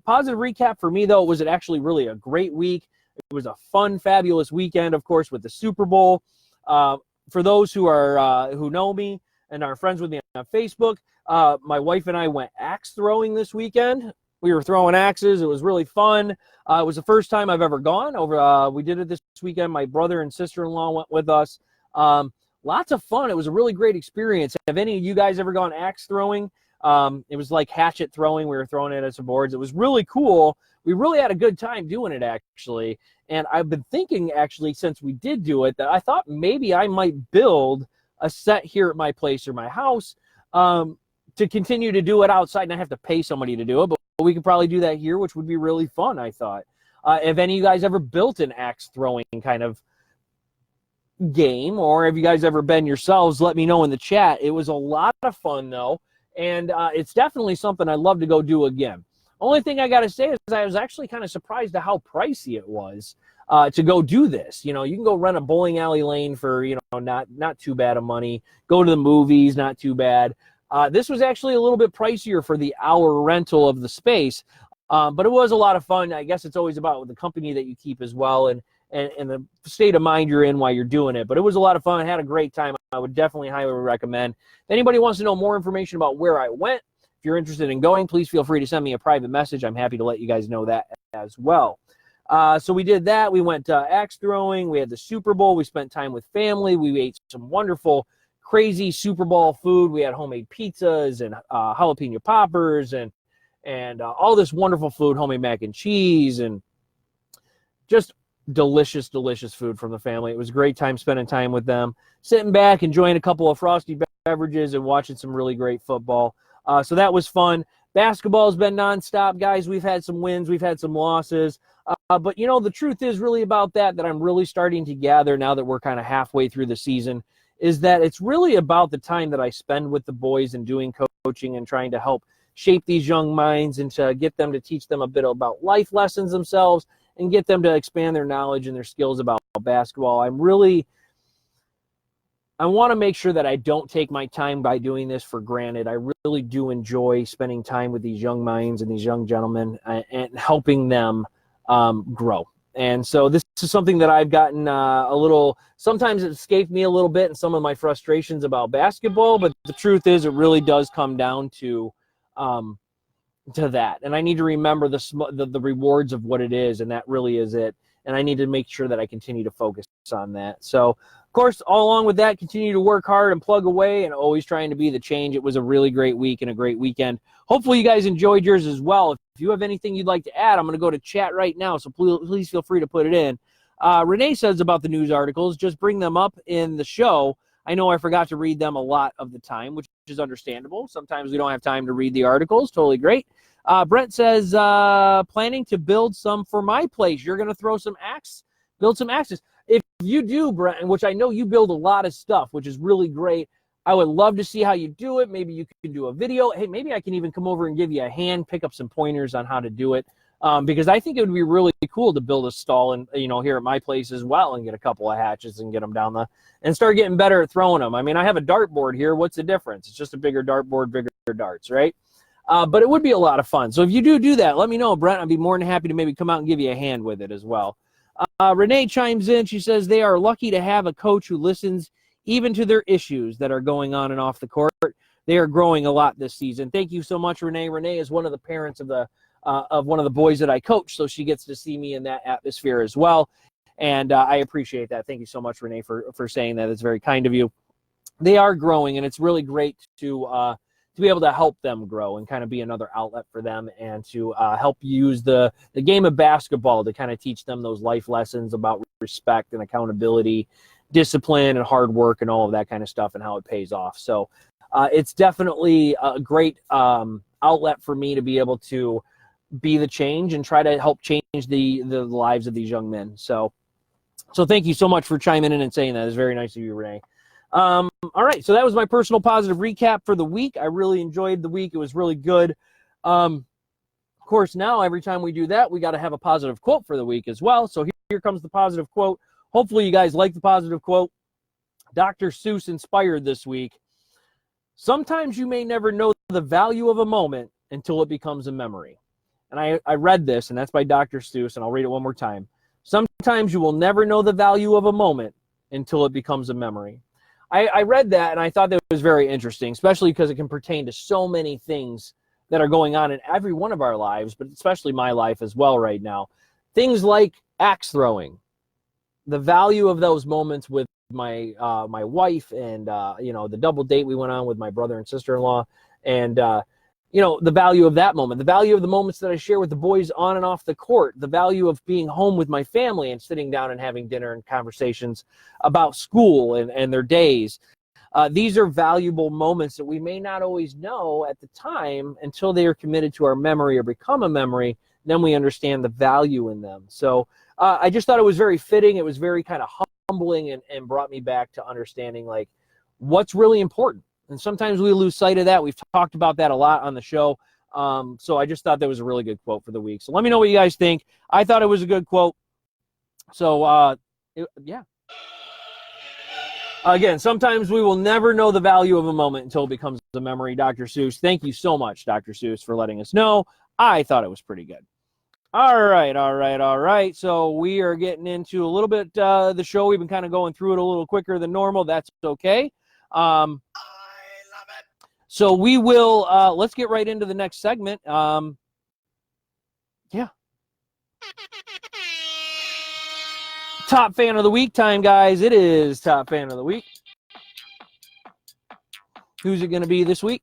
Speaker 1: positive recap for me, though, was it actually really a great week. It was a fun, fabulous weekend, of course, with the Super Bowl. For those who know me and are friends with me on Facebook, my wife and I went axe throwing this weekend. We were throwing axes. It was really fun. It was the first time I've ever gone over. We did it this weekend. My brother and sister-in-law went with us. Lots of fun. It was a really great experience. Have any of you guys ever gone axe throwing? It was like hatchet throwing. We were throwing it at some boards. It was really cool. We really had a good time doing it, actually. And I've been thinking, actually, since we did do it, that I thought maybe I might build a set here at my place or my house to continue to do it outside and not have to pay somebody to do it. But we could probably do that here, which would be really fun, I thought. Have any of you guys ever built an axe throwing kind of game, or have you guys ever been yourselves? Let me know in the chat. It was a lot of fun, though, and it's definitely something I'd love to go do again. Only thing I got to say is I was actually kind of surprised at how pricey it was to go do this. You can go rent a bowling alley lane for, not too bad of money. Go to the movies, not too bad. This was actually a little bit pricier for the hour rental of the space, but it was a lot of fun. I guess it's always about the company that you keep as well and the state of mind you're in while you're doing it. But it was a lot of fun. I had a great time. I would definitely highly recommend. If anybody wants to know more information about where I went, if you're interested in going, please feel free to send me a private message. I'm happy to let you guys know that as well. So we did that. We went axe throwing. We had the Super Bowl. We spent time with family. We ate some wonderful, crazy Super Bowl food. We had homemade pizzas and jalapeno poppers and all this wonderful food, homemade mac and cheese, and just delicious, delicious food from the family. It was a great time spending time with them, sitting back, enjoying a couple of frosty beverages and watching some really great football. So that was fun. Basketball has been nonstop, guys. We've had some wins. We've had some losses. But, the truth is really about that I'm really starting to gather now that we're kind of halfway through the season, is that it's really about the time that I spend with the boys and doing coaching and trying to help shape these young minds and to get them to teach them a bit about life lessons themselves and get them to expand their knowledge and their skills about basketball. I want to make sure that I don't take my time by doing this for granted. I really do enjoy spending time with these young minds and these young gentlemen and helping them grow. And so this is something that I've gotten sometimes it escaped me a little bit in some of my frustrations about basketball, but the truth is it really does come down to that. And I need to remember the rewards of what it is, and that really is it. And I need to make sure that I continue to focus on that. So, of course, all along with that, continue to work hard and plug away and always trying to be the change. It was a really great week and a great weekend. Hopefully you guys enjoyed yours as well. If you have anything you'd like to add, I'm going to go to chat right now, so please feel free to put it in. Renee says about the news articles, just bring them up in the show. I know I forgot to read them a lot of the time, which is understandable. Sometimes we don't have time to read the articles. Totally great. Brent says, planning to build some for my place. You're going to throw some build some axes. If you do, Brent, which I know you build a lot of stuff, which is really great, I would love to see how you do it. Maybe you can do a video. Hey, maybe I can even come over and give you a hand, pick up some pointers on how to do it. because I think it would be really cool to build a stall and here at my place as well and get a couple of hatches and get them down and start getting better at throwing them. I mean, I have a dartboard here. What's the difference? It's just a bigger dartboard, bigger darts, right? But it would be a lot of fun. So if you do that, let me know, Brent. I'd be more than happy to maybe come out and give you a hand with it as well. Renee chimes in. She says they are lucky to have a coach who listens even to their issues that are going on and off the court. They are growing a lot this season. Thank you so much, Renee. Renee is one of the parents of one of the boys that I coach, so she gets to see me in that atmosphere as well. And I appreciate that. Thank you so much, Renee, for saying that. It's very kind of you. They are growing, and it's really great to be able to help them grow and kind of be another outlet for them and to help use the game of basketball to kind of teach them those life lessons about respect and accountability, discipline and hard work and all of that kind of stuff and how it pays off. So it's definitely a great outlet for me to be able to be the change and try to help change the lives of these young men. So thank you so much for chiming in and saying that. It's very nice of you, Renee. All right, so that was my personal positive recap for the week. I really enjoyed the week. It was really good. Of course, now every time we do that, we got to have a positive quote for the week as well. So here comes the positive quote. Hopefully you guys like the positive quote. Dr. Seuss inspired this week. Sometimes you may never know the value of a moment until it becomes a memory. And I read this, and that's by Dr. Seuss, and I'll read it one more time. Sometimes you will never know the value of a moment until it becomes a memory. I read that, and I thought that was very interesting, especially because it can pertain to so many things that are going on in every one of our lives, but especially my life as well right now. Things like axe throwing, the value of those moments with my wife and, the double date we went on with my brother and sister-in-law, and, the value of that moment, the value of the moments that I share with the boys on and off the court, the value of being home with my family and sitting down and having dinner and conversations about school and their days. These are valuable moments that we may not always know at the time until they are committed to our memory or become a memory. Then we understand the value in them. So I just thought it was very fitting. It was very kind of humbling and brought me back to understanding like what's really important. And sometimes we lose sight of that. We've talked about that a lot on the show. So I just thought that was a really good quote for the week. So let me know what you guys think. I thought it was a good quote. So, yeah. Again, sometimes we will never know the value of a moment until it becomes a memory. Dr. Seuss, thank you so much, Dr. Seuss, for letting us know. I thought it was pretty good. All right. So we are getting into a little bit the show. We've been kind of going through it a little quicker than normal. That's okay. So we will, let's get right into the next segment. Yeah. Top fan of the week time, guys. It is top fan of the week. Who's it going to be this week?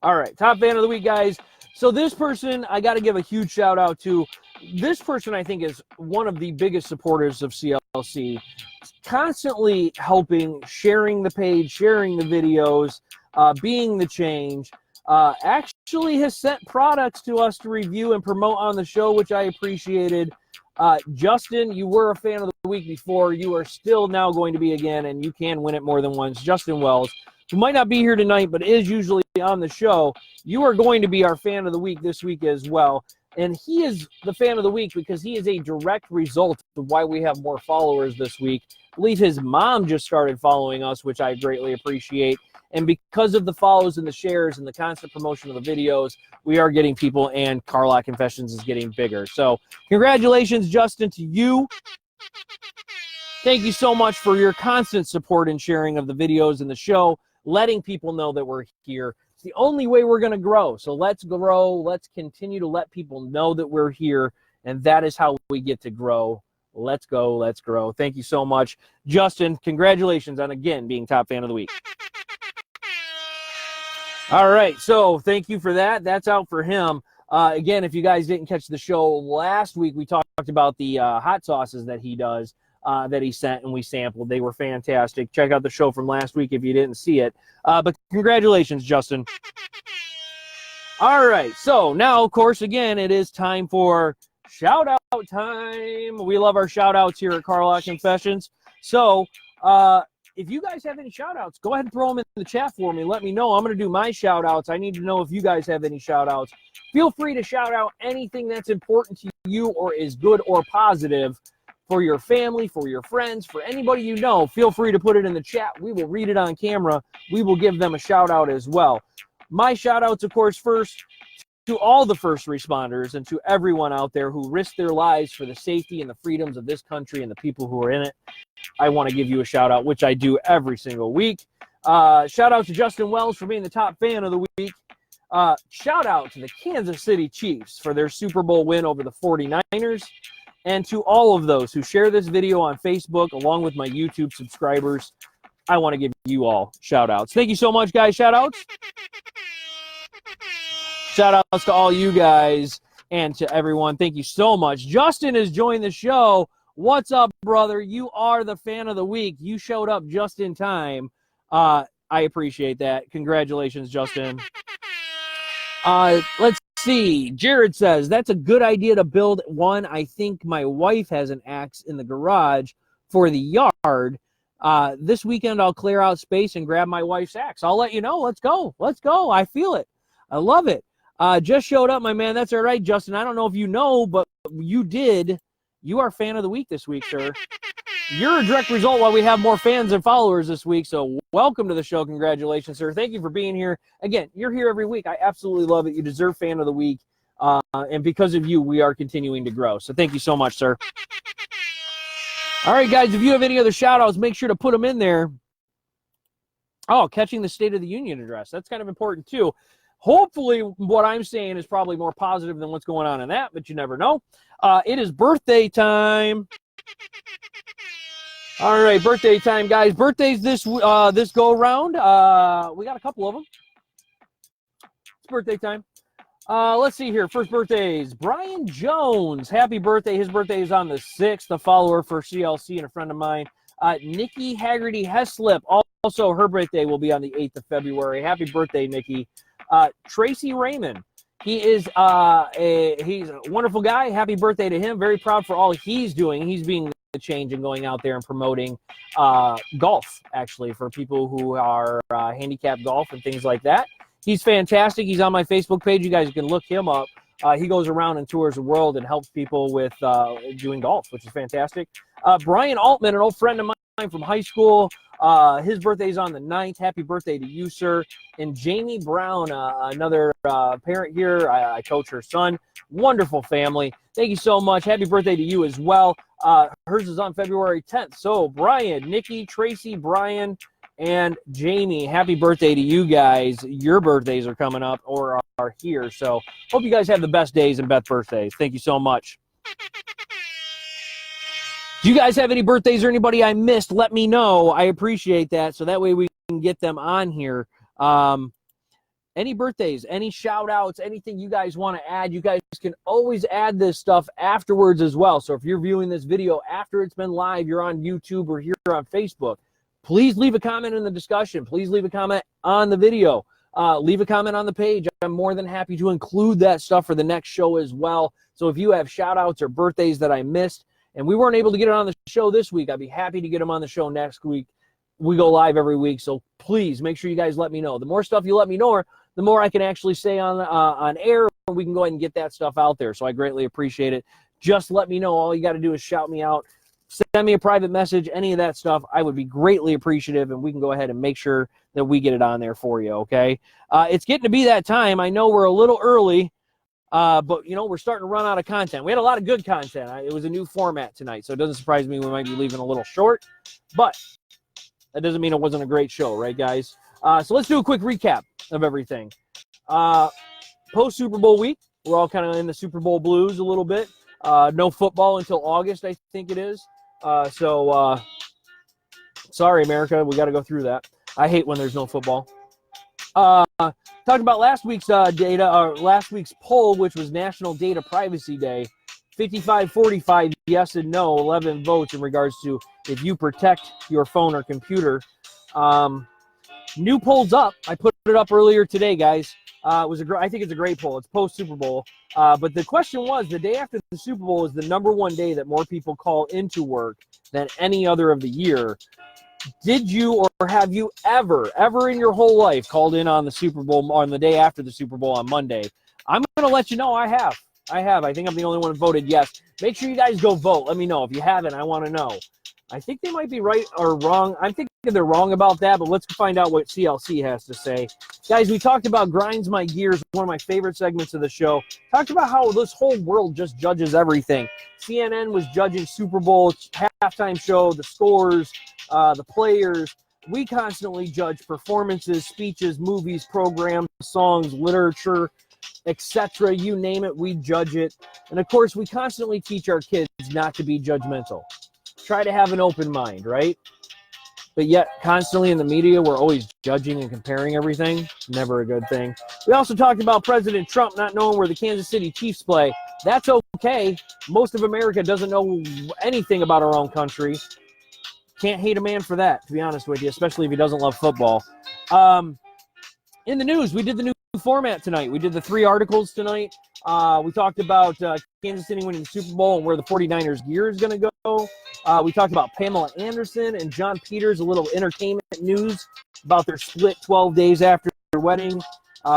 Speaker 1: All right, top fan of the week, guys. So this person, I got to give a huge shout out to. This person, I think, is one of the biggest supporters of CLC. Constantly helping, sharing the page, sharing the videos, being the change. Actually has sent products to us to review and promote on the show, which I appreciated. Justin, you were a fan of the week before. You are still now going to be again, and you can win it more than once. Justin Wells, who might not be here tonight, but is usually on the show. You are going to be our fan of the week this week as well. And he is the fan of the week because he is a direct result of why we have more followers this week. I believe his mom just started following us, which I greatly appreciate. And because of the follows and the shares and the constant promotion of the videos, we are getting people, and Carlock Confessions is getting bigger. So congratulations, Justin, to you. Thank you so much for your constant support and sharing of the videos and the show, letting people know that we're here. It's the only way we're going to grow. So let's grow. Let's continue to let people know that we're here, and that is how we get to grow. Let's go. Let's grow. Thank you so much, Justin. Congratulations on, again, being top fan of the week. All right, so thank you for that. That's out for him. Again, if you guys didn't catch the show last week, we talked about the hot sauces that he does, that he sent and we sampled. They were fantastic. Check out the show from last week if you didn't see it. But congratulations, Justin. All right, so now, of course, again, it is time for shout-out time. We love our shout-outs here at Carlock Confessions. So if you guys have any shout-outs, go ahead and throw them in the chat for me. Let me know. I'm going to do my shout-outs. I need to know if you guys have any shout-outs. Feel free to shout out anything that's important to you or is good or positive for your family, for your friends, for anybody you know. Feel free to put it in the chat. We will read it on camera. We will give them a shout-out as well. My shout-outs, of course, first to all the first responders and to everyone out there who risk their lives for the safety and the freedoms of this country and the people who are in it. I want to give you a shout out, which I do every single week. Shout out to Justin Wells for being the top fan of the week. Shout out to the Kansas City Chiefs for their Super Bowl win over the 49ers. And to all of those who share this video on Facebook along with my YouTube subscribers, I want to give you all shout outs. Thank you so much, guys. Shout outs. Shout outs to all you guys and to everyone. Thank you so much. Justin has joined the show. What's up, brother? You are the fan of the week. You showed up just in time. I appreciate that. Congratulations, Justin. Let's see. Jared says, that's a good idea to build one. I think my wife has an axe in the garage for the yard. This weekend, I'll clear out space and grab my wife's axe. I'll let you know. Let's go. Let's go. I feel it. I love it. Just showed up, my man. That's all right, Justin. I don't know if you know, but you did. You are fan of the week this week, sir. You're a direct result why we have more fans and followers this week, so welcome to the show. Congratulations, sir. Thank you for being here. Again, you're here every week. I absolutely love it. You deserve fan of the week, and because of you, we are continuing to grow. So thank you so much, sir. All right, guys, if you have any other shout-outs, make sure to put them in there. Oh, catching the State of the Union address. That's kind of important, too. Hopefully, what I'm saying is probably more positive than what's going on in that, but you never know. It is birthday time. All right, birthday time, guys. Birthdays this go-around. We got a couple of them. It's birthday time. Let's see here. First birthdays. Brian Jones. Happy birthday. His birthday is on the 6th. A follower for CLC and a friend of mine. Nikki Haggerty Heslip. Also, her birthday will be on the 8th of February. Happy birthday, Nikki. Tracy Raymond. He's a wonderful guy. Happy birthday to him. Very proud for all he's doing. He's being the change and going out there and promoting golf, actually, for people who are handicapped golf and things like that. He's fantastic. He's on my Facebook page. You guys can look him up. He goes around and tours the world and helps people with doing golf, which is fantastic. Brian Altman, an old friend of mine from high school. His birthday's on the 9th. Happy birthday to you, sir. And Jamie Brown, another parent here. I coach her son. Wonderful family. Thank you so much. Happy birthday to you as well. Hers is on February 10th. So Brian, Nikki, Tracy, Brian, and Jamie, happy birthday to you guys. Your birthdays are coming up or are here. So hope you guys have the best days and best birthdays. Thank you so much. Do you guys have any birthdays or anybody I missed? Let me know. I appreciate that. So that way we can get them on here. Any birthdays, any shout outs, anything you guys want to add, you guys can always add this stuff afterwards as well. So if you're viewing this video after it's been live, you're on YouTube or here on Facebook, please leave a comment in the discussion. Please leave a comment on the video. Leave a comment on the page. I'm more than happy to include that stuff for the next show as well. So if you have shout outs or birthdays that I missed and we weren't able to get it on the show this week, I'd be happy to get them on the show next week. We go live every week, so please make sure you guys let me know. The more stuff you let me know, the more I can actually say on air, and we can go ahead and get that stuff out there. So I greatly appreciate it. Just let me know. All you got to do is shout me out. Send me a private message, any of that stuff. I would be greatly appreciative, and we can go ahead and make sure that we get it on there for you, okay? It's getting to be that time. I know we're a little early, but, you know, we're starting to run out of content. We had a lot of good content. It was a new format tonight, so it doesn't surprise me we might be leaving a little short, but that doesn't mean it wasn't a great show, right, guys? So let's do a quick recap of everything. Post-Super Bowl week, we're all kind of in the Super Bowl blues a little bit. No football until August, I think it is. Sorry, America, we got to go through that. I hate when there's no football. Talking about last week's data, or last week's poll, which was National Data Privacy Day. 55-45 yes and no, 11 votes in regards to if you protect your phone or computer. New polls up. I put it up earlier today, guys. I think it's a great poll. It's post-Super Bowl. But the question was, the day after the Super Bowl is the #1 day that more people call into work than any other of the year. Did you or have you ever in your whole life called in on the Super Bowl on the day after the Super Bowl on Monday? I'm going to let you know I have. I think I'm the only one who voted yes. Make sure you guys go vote. Let me know. If you haven't, I want to know. I think they might be right or wrong. I'm thinking they're wrong about that, but let's find out what CLC has to say. Guys, we talked about Grinds My Gears, one of my favorite segments of the show. Talked about how this whole world just judges everything. CNN was judging Super Bowl halftime show, the scores, the players. We constantly judge performances, speeches, movies, programs, songs, literature, etc. You name it, we judge it. And of course, we constantly teach our kids not to be judgmental. Try to have an open mind, right? But yet, constantly in the media, we're always judging and comparing everything. Never a good thing. We also talked about President Trump not knowing where the Kansas City Chiefs play. That's okay. Most of America doesn't know anything about our own country. Can't hate a man for that, to be honest with you, especially if he doesn't love football. In the news, we did the new format tonight. We did the 3 articles tonight. We talked about Kansas City winning the Super Bowl and where the 49ers gear is going to go. We talked about Pamela Anderson and John Peters, a little entertainment news about their split 12 days after their wedding.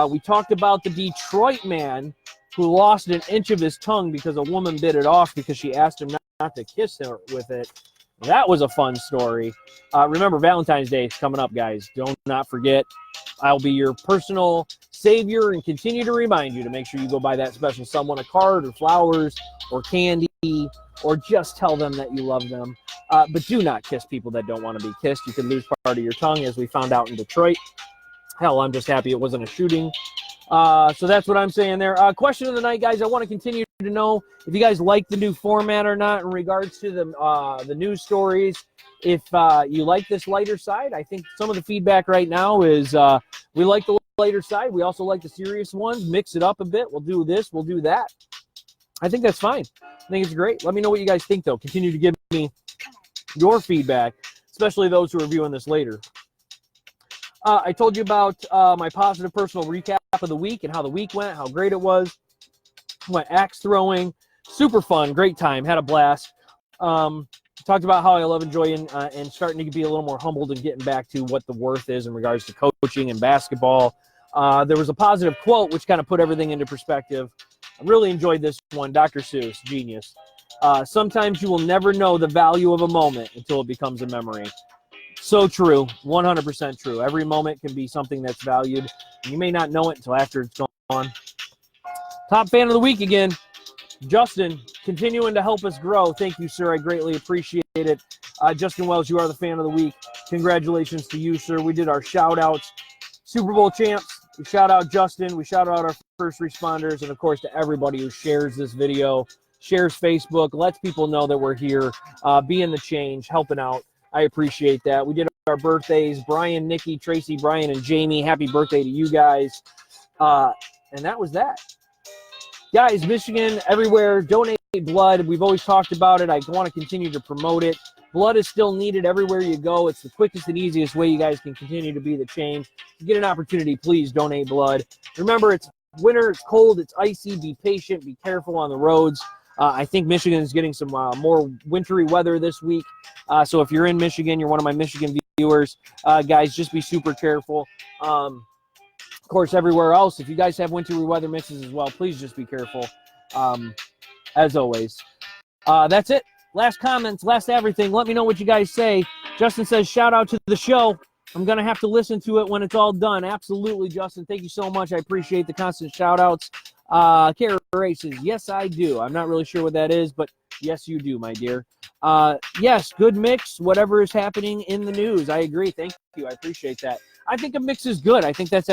Speaker 1: We talked about the Detroit man who lost an inch of his tongue because a woman bit it off because she asked him not to kiss her with it. That was a fun story. Remember, Valentine's Day is coming up, guys. Do not forget. I'll be your personal savior and continue to remind you to make sure you go buy that special someone a card or flowers or candy or just tell them that you love them. But do not kiss people that don't want to be kissed. You can lose part of your tongue, as we found out in Detroit. Hell, I'm just happy it wasn't a shooting. So that's what I'm saying there. Question of the night, guys. I want to continue to know if you guys like the new format or not in regards to the news stories. If you like this lighter side, I think some of the feedback right now is we like the lighter side. We also like the serious ones. Mix it up a bit. We'll do this. We'll do that. I think that's fine. I think it's great. Let me know what you guys think, though. Continue to give me your feedback, especially those who are viewing this later. I told you about my positive personal recap of the week and how the week went, how great it was. Went axe throwing. Super fun. Great time. Had a blast. Talked about how I love enjoying and starting to be a little more humbled and getting back to what the worth is in regards to coaching and basketball. There was a positive quote which kind of put everything into perspective. I really enjoyed this one. Dr. Seuss, genius. Sometimes you will never know the value of a moment until it becomes a memory. So true. 100% true. Every moment can be something that's valued. And you may not know it until after it's gone. Top fan of the week again. Justin, continuing to help us grow. Thank you, sir. I greatly appreciate it. Justin Wells, you are the fan of the week. Congratulations to you, sir. We did our shout-outs. Super Bowl champs, we shout out Justin. We shout out our first responders. And, of course, to everybody who shares this video, shares Facebook, lets people know that we're here, being the change, helping out. I appreciate that. We did our birthdays. Brian, Nikki, Tracy, Brian, and Jamie. Happy birthday to you guys. And that was that. Guys, Michigan, everywhere, donate blood. We've always talked about it. I want to continue to promote it. Blood is still needed everywhere you go. It's the quickest and easiest way you guys can continue to be the change. If you get an opportunity, please donate blood. Remember, it's winter, it's cold, it's icy. Be patient, be careful on the roads. I think Michigan is getting some more wintry weather this week. So if you're in Michigan, you're one of my Michigan viewers, guys, just be super careful. Of course, everywhere else, if you guys have wintry weather mixes as well, please just be careful, as always. That's it. Last comments, last everything. Let me know what you guys say. Justin says, shout out to the show. I'm going to have to listen to it when it's all done. Absolutely, Justin. Thank you so much. I appreciate the constant shout outs. Kara Races, yes, I do. I'm not really sure what that is, but yes, you do, my dear. Yes, good mix, whatever is happening in the news. I agree. Thank you. I appreciate that. I think a mix is good. I think that's